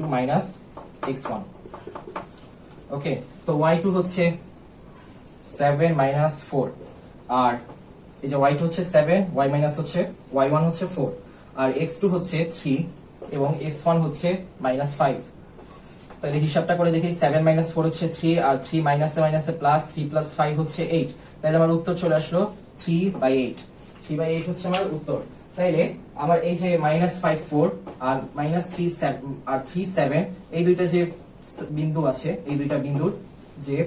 x1। ওকে, তো y2 হচ্ছে 7 4 আর এই যে y2 হচ্ছে 7, y মাইনাস হচ্ছে y1 হচ্ছে 4 আর x2 হচ্ছে 3 এবং x1 হচ্ছে -5। তাহলে হিসাবটা করে দেখি 7 4 হচ্ছে 3 আর 3 মাইনাসে মাইনাসে প্লাস 3 প্লাস 5 হচ্ছে 8। তাহলে আমার উত্তর চলে আসলো 3/8। 3/8 হচ্ছে আমার উত্তর। তাইলে আমার এই যে -5 4 আর -3 7 আর 3 7 এই দুইটা যে বিন্দু আছে, এই দুইটা বিন্দুর যে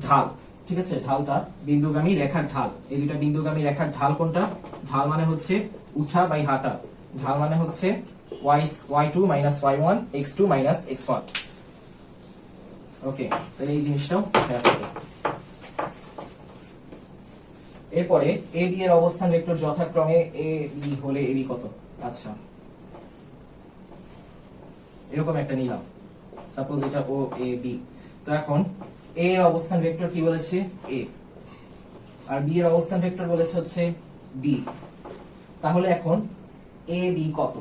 ঢাল, ঠিক আছে, ঢালটা বিন্দুগামী রেখার ঢাল। এই দুইটা বিন্দুগামী রেখার ঢাল কোনটা? ঢাল মানে হচ্ছে উঠা বাই হাঁটা। ঢাল মানে হচ্ছে y2 y1 x2 x1। ওকে, তাহলে এই জিনিসটাও খেয়াল রাখবে। এরপরে এ বি এর অবস্থান ভেক্টর যথাক্রমে এ বি হলে এ বি কত? আচ্ছা, এরকম একটা নিলাম, সাপোজ এটা ও এ বি। তো এখন এ এর অবস্থান ভেক্টর কি বলেছে? এ, আর বি এর অবস্থান ভেক্টর বলেছে হচ্ছে বি। তাহলে এখন এ বি কত?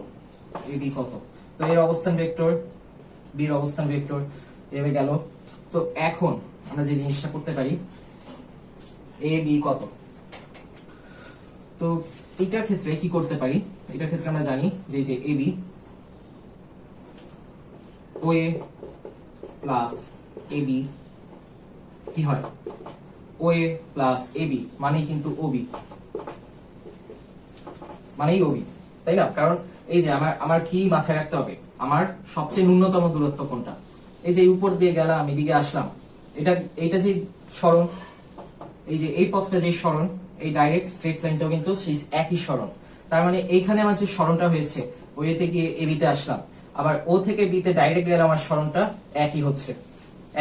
এ বি কত? তো এর অবস্থান ভেক্টর, বি এর অবস্থান ভেক্টর এভাবে গেল। তো এখন আমরা যে জিনিসটা করতে পারি, এ বি কত, তো এটার ক্ষেত্রে কি করতে পারি? এটার ক্ষেত্রে আমরা জানি যে যে A B O A plus A B কি হয়? ও এ প্লাস এ বি মানেই কিন্তু ও বি, মানেই ও বি, তাই না? কারণ এই যে আমার কি মাথায় রাখতে হবে, আমার সবচেয়ে ন্যূনতম দূরত্ব কোনটা? এই যে উপর দিয়ে গেলাম, এদিকে আসলাম, এটা যে সরণ, এই যে এই পথটা যে সরণ, এই ডাইরেক্ট স্ট্রেট লাইনটাও কিন্তু সেই একই সরণ। তার মানে এইখানে আমার যে সরণটা হয়েছে, ও এ থেকে এ বিতে আসলাম, আবার ও থেকে বিতে ডাইরেক্ট গেলে আমার সরণটা একই হচ্ছে।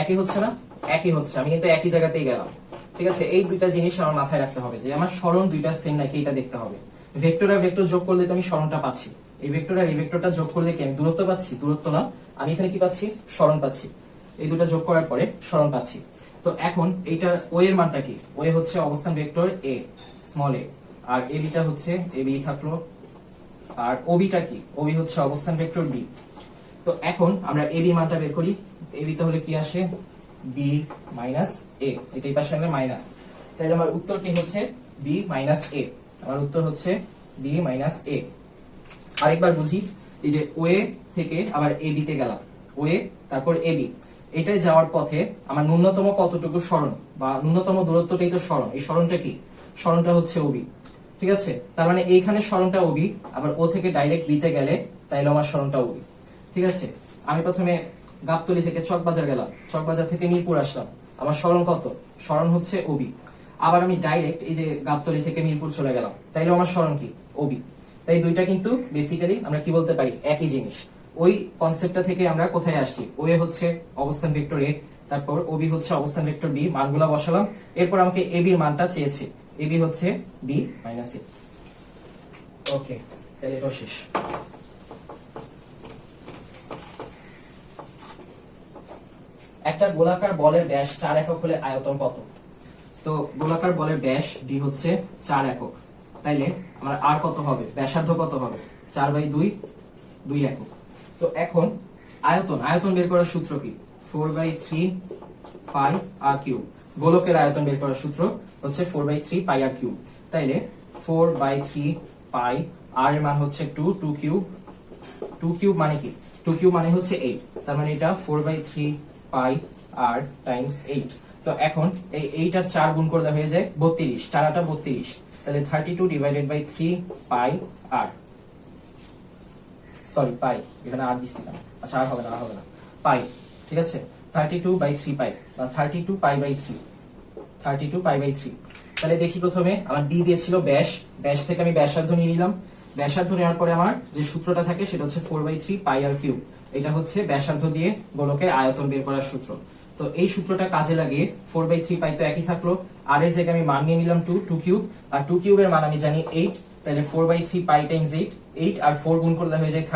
একই হচ্ছে না? একই হচ্ছে, আমি কিন্তু একই জায়গাতেই গেলাম। ঠিক আছে, এই দুইটা জিনিস আমার মাথায় রাখতে হবে যে আমার সরণ দুইটা সেম নাকি এটা দেখতে হবে। ভেক্টর আর ভেক্টর যোগ করলে তো আমি সরণটা পাচ্ছি, এই ভেক্টর আর এই ভেক্টরটা যোগ করলে কি আমি দূরত্ব পাচ্ছি? দূরত্ব না, আমি এখানে কি পাচ্ছি? সরণ পাচ্ছি। এই দুটো যোগ করার পরে সরণ পাচ্ছি। তো এখন এইটা ও এর মানটা কি? ও এ হচ্ছে অবস্থান ভেক্টর এ, স্মল এ, আর এ বিটা হচ্ছে এ বি থাকলো, আর ও বিটা কি? ও বি হচ্ছে অবস্থান ভেক্টর বি। তো এখন আমরা এ বি মানটা বের করি। এ বি তাহলে কি আসে? বি মাইনাস এ, এটাই পাশে আমরা মাইনাস। তাহলে আমার উত্তর কি হচ্ছে? বি মাইনাস এ। আমার উত্তর হচ্ছে বি মাইনাস এ। আরেকবার বুঝি, এই যে ও এ থেকে আবার এ বি তে গেলাম, ও এ তারপর এ বি, এটাই যাওয়ার পথে আমার ন্যূনতম কতটুকু সরণ বা ন্যূনতম দূরত্বটাই তো সরণ। এই সরণটা কি? সরণটা হচ্ছে ওবি। ঠিক আছে, তার মানে এইখানে সরণটা ওবি, আবার ও থেকে ডাইরেক্ট বিতে গেলে তাইলে আমার সরণটা ওবি। ঠিক আছে, আমি প্রথমে গাবতলী থেকে চকবাজার গেলাম, চকবাজার থেকে মিরপুর আসলাম, আমার সরণ কত? সরণ হচ্ছে ওবি। আবার আমি ডাইরেক্ট এই যে গাবতলী থেকে মিরপুর চলে গেলাম, তাইলে আমার সরণ কি? ওবি। তাই দুইটা কিন্তু বেসিক্যালি আমরা কি বলতে পারি? একই জিনিস। ওই কনসেপ্টটা থেকে আমরা কোথায় আসছি? ও এ হচ্ছে অবস্থান ভেক্টর এ, তারপর ও বি হচ্ছে অবস্থান ভেক্টর বি, মানগুলা বসালাম, এরপর আমাকে এ বির মানটা চেয়েছে, এ বি হচ্ছে বি মাইনাস এ। ওকে, তাহলে এটা শেষ। একটা গোলাকার বলের ব্যাস 4 একক হলে আয়তন কত? তো গোলাকার বলের ব্যাস ডি হচ্ছে 4 একক, তাইলে আমার আর কত হবে? ব্যাসার্ধ কত হবে? 4/2, 2 একক। তো এখন আয়তন, আয়তন বের করার সূত্র কি? 4/3 পাই আর কিউব। গোলকের আয়তন বের করার সূত্র হচ্ছে 4/3 পাই আর কিউব। তাইলে 4/3 পাই, আর এর মান হচ্ছে 2, 2 কিউব, 2 কিউব মানে কি? 2 কিউব মানে হচ্ছে 8, তার মানে এটা 4/3 পাই আর টাইমস 8। তো এখন এই 8 আর 4 গুণ করলে হয়ে যায় 32, 4 আটা 32, তাহলে 32 divided by 3 pi r, sorry pi, এখানে আর দিছিলাম, আচ্ছা আর হবে না, আর হবে না, পাই। ঠিক আছে, 32/3 পাই বা 32 পাই বাই 3, 32 পাই বাই 3। তাহলে দেখি প্রথমে আমার ডি দিয়েছিল ব্যাস, ব্যাস থেকে আমি ব্যাসার্ধ নিয়ে নিলাম, ব্যাসার্ধ নেওয়ার পরে আমার যে সূত্রটা থাকে সেটা হচ্ছে 4/3 পাই আর কিউব। এটা হচ্ছে ব্যাসার্ধ দিয়ে গোলকের আয়তন বের করার সূত্র। তো এই সূত্রটা কাজে লাগিয়ে 4/3 পাই তো একই থাকলো, আর এর জায়গায় আমি মান নিয়ে নিলাম 2 কিউব, আর 2 কিউবের মান আমি জানি 8, তাহলে 4/3 পাই টাইমস 8 আর 4 গুণ করলে হয়ে যায়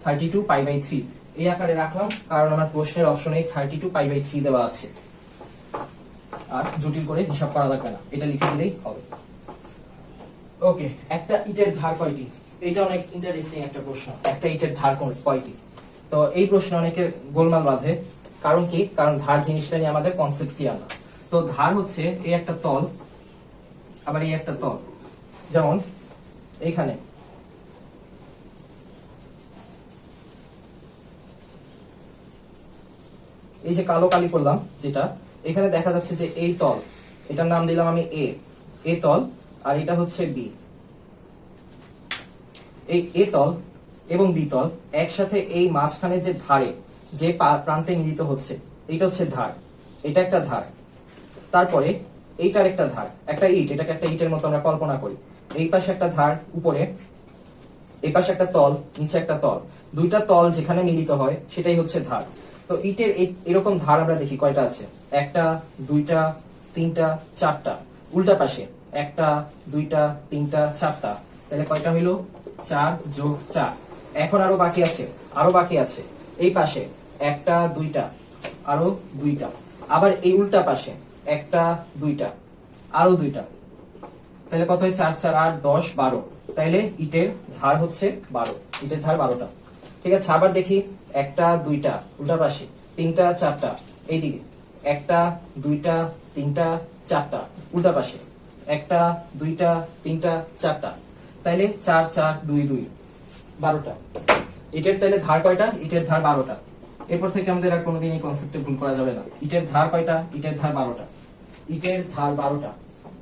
32 পাই/3। এই আকারে রাখলাম কারণ আমার প্রশ্নের অপশনে 32 পাই/3 দেওয়া আছে, আর জটিল করে হিসাব করা লাগবে না, এটা লিখে দিলেই হবে। ওকে, একটা ইটের ধার কয়টি? এটা অনেক ইন্টারেস্টিং একটা প্রশ্ন, একটা ইটের ধার কয়টি? তো এই প্রশ্নে অনেকের গোলমাল বাঁধে, কারণ কি? কারণ ধার জিনিসটা নিয়ে আমাদের কনসেপ্ট ক্লিয়ার না। তো ধার হচ্ছে এই একটা তল, আবার এই একটা তল, যেমন এইখানে এই যে কালো কালি করলাম যেটা, এখানে দেখা যাচ্ছে যে এই তল, এটার নাম দিলাম আমি এ তল, আর এটা হচ্ছে বি। এই এ তল এবং বি তল একসাথে এই মাঝখানে যে ধারে যে প্রান্তে মিলিত হচ্ছে, এটা হচ্ছে ধার, এটা একটা ধার। তারপরে এইটার একটা ধার, একটা ইট, এটাকে একটা ইটের মতো আমরা কল্পনা করি। এই পাশে একটা ধার উপরে, এই পাশে একটা তল, নিচে একটা তল, দুইটা তল যেখানে মিলিত হয় সেটাই হচ্ছে ধার। তো ইটের এরকম ধার আমরা দেখি কয়টা আছে, 1টা 2টা 3টা 4টা। উল্টা পাশে 1টা 2টা 3টা 4টা, তাহলে কয়টা হইলো? 4 যোগ 4। এখন আরো বাকি আছে এই পাশে 1টা 2টা আরো 2টা, আবার এই উল্টা পাশে 1টা 2টা আরো 2টা, তাহলে কত হয়? 4 4 8 10 12, তাইলে ইটের ধার হচ্ছে 12, ইটের ধার 12টা। ঠিক আছে, আবার দেখি 1টা 2টা উল্টা পাশে, 3টা 4টা এইদিকে, 1টা 2টা 3টা 4টা উল্টা পাশে, 1টা 2টা 3টা 4টা, তাইলে 4 4 2 2 12টা। ইটের তাইলে ধার কয়টা? ইটের ধার 12টা। এরপর থেকে আমাদের আর কোনোদিন এই কনসেপ্টে ভুল করা যাবে না। ইটের ধার কয়টা? ইটের ধার 12টা। ইটের ধার 12টা।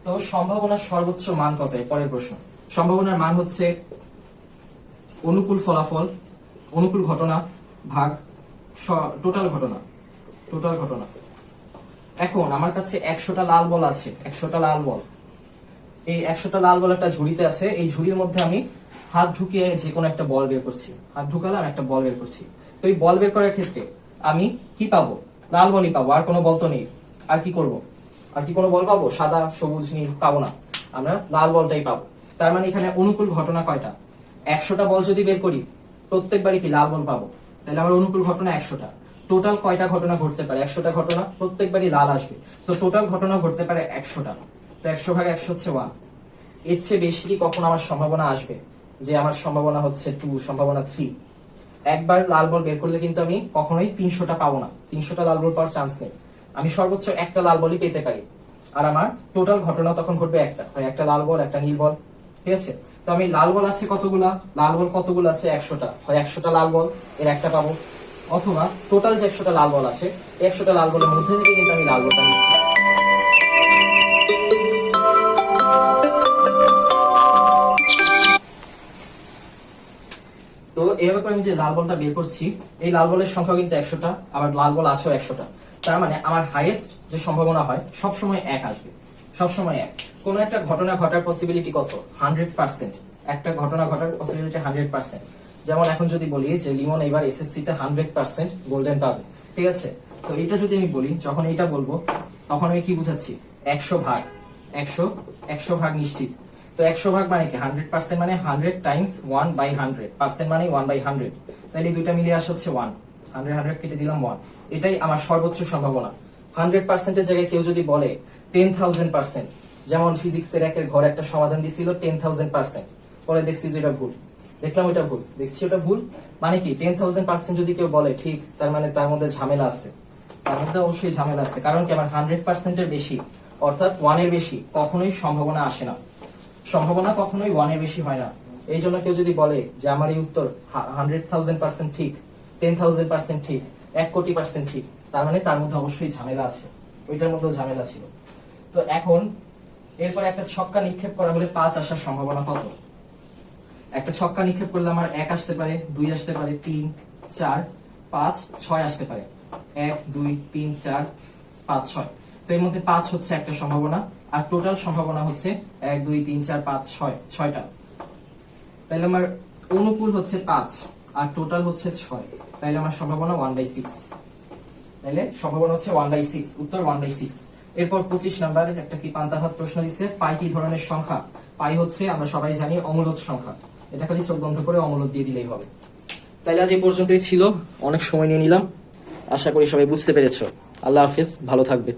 তো সম্ভাবনার সর্বোচ্চ মান কত? পরের প্রশ্ন। সম্ভাবনার মান হচ্ছে অনুকূল ফলাফল, অনুকূল ঘটনা ভাগ টোটাল ঘটনা। এখন আমার কাছে 100টা লাল বল আছে, 100টা লাল বল। এই 100টা লাল বল একটা ঝুড়িতে আছে, এই ঝুড়ির মধ্যে আমি হাত ঢুকিয়ে যে কোনো একটা বল বের করছি, হাত ঢুকালাম একটা বল বের করছি। তো এই বল বের করার ক্ষেত্রে আমি কি পাবো? লাল বলই পাবো, আর কোনো বল তো নেই। আর কি করব? আর কি কোনো বল পাবো? সাদা সবুজ নীল পাবো না, আমরা লাল বলটাই পাবো। তার মানে এখানে অনুকূল ঘটনা কয়টা? 100টা বল যদি বের করি প্রত্যেকবারই কি লাল বল পাবো, তাহলে আমার অনুকূল ঘটনা 100টা। টোটাল কয়টা ঘটনা ঘটতে পারে? 100টা ঘটনা, প্রত্যেকবারই লাল আসবে, তো টোটাল ঘটনা ঘটতে পারে 100টা। তো 100 ভাগ 100 হচ্ছে 1। এর চেয়ে বেশি কি কখন আমার সম্ভাবনা আসবে? যে আমার সম্ভাবনা হচ্ছে 2, সম্ভাবনা 3। একবার লাল বল বের করলে কিন্তু আমি কখনোই 300টা পাবো না, 300টা লাল বল পাওয়ার চান্স নেই। আমি সর্বোচ্চ একটা লাল বলই পেতে পারি, আর আমার টোটাল ঘটনা তখন ঘটবে একটা, হয় একটা লাল বল একটা নীল বল। ঠিক আছে, তো আমি লাল বল আছে কতগুলা, লাল বল কতগুলো আছে? 100টা, হয় 100টা লাল বল এর একটা পাবো, অথবা টোটাল যে 100টা লাল বল আছে 100টা লাল বলের মধ্যে থেকে কিন্তু আমি লাল বলটা নিচ্ছি। তো এভাবে করে আমি যে লাল বলটা বের করছি, এই লাল বলের সংখ্যা কিন্তু 100টা, আবার লাল বল আছেও 100টা। তার মানে আমার হাইয়েস্ট যে সম্ভাবনা হয় সবসময় 1 আসবে, সবসময় 1। কোন একটা ঘটনা ঘটার পসিবিলিটি কত? 100%। একটা ঘটনা ঘটার পসিবিলিটি 100%। যেমন এখন যদি বলি যে লিমন এবার এসএসসি তে 100% গোল্ডেন পাবে, ঠিক আছে, তো এটা যদি আমি বলি, যখন এটা বলবো তখন আমি কি বুঝাচ্ছি? 100 ভাগ 100 ভাগ নিশ্চিত। তো 100 ভাগ মানে কি? 100% মানে 100 টাইমস 1/100, মানে 1/100, তাহলে দুইটা মিলিয়ে আসে হচ্ছে 1। 100 কেটে দিলাম 1, এটাই আমার সর্বোচ্চ সম্ভাবনা। 100% এর জায়গায় কেউ যদি বলে 10,000%, যেমন ফিজিক্সের একের ঘর একটা সমাধান দিছিল 10,000%, পরে দেখছি যে এটা ভুল, দেখলাম ওটা ভুল, দেখছি ওটা ভুল, মানে কি 10,000% যদি কেউ বলে ঠিক, তার মানে তার মধ্যে ঝামেলা আছে, তার মধ্যে অবশ্যই ঝামেলা আছে। কারণ কি? আমার 100% এর বেশি, অর্থাৎ 1 এর বেশি কখনোই সম্ভাবনা আসে না, সম্ভাবনা কখনোই 1 এর বেশি হয় না। এই জন্য কেউ যদি বলে যে আমার এই উত্তর 100,000% ঠিক, 10,000% ঠিক, 1,000,000,000% ঠিক, তার মানে তার মধ্যে অবশ্যই ঝামেলা আছে, ওইটার মধ্যেও ঝামেলা ছিল। তো এখন এরপর একটা ছক্কা নিক্ষেপ করা হলে 5 আসার সম্ভাবনা কত? একটা ছক্কা নিক্ষেপ করলে আমার 1 আসতে পারে, 2 আসতে পারে, 3 4 5 6 আসতে পারে, 1 2 3 4 5 6। তো এর মধ্যে 5 হচ্ছে একটা সম্ভাবনা, আর টোটাল সম্ভাবনা হচ্ছে 1 2 3 4 5 6, 6টা। তাহলে আমার অনুকূল হচ্ছে 5 আর টোটাল হচ্ছে 6, তাহলে আমার সম্ভাবনা 1/6। তাহলে সম্ভাবনা হচ্ছে 1/6, উত্তর 1/6। এরপর 25 নাম্বার একটা কি পান্তাভাত প্রশ্ন দিচ্ছে, পাই কি ধরনের সংখ্যা? পাই হচ্ছে আমরা সবাই জানি অমূলদ সংখ্যা, এটা খালি চোখ বন্ধ করে অমূলদ দিয়ে দিলেই হবে। তাইলে আজ এই পর্যন্তই ছিল, অনেক সময় নিয়ে নিলাম, আশা করি সবাই বুঝতে পেরেছো। আল্লাহ হাফেজ, ভালো থাকবে।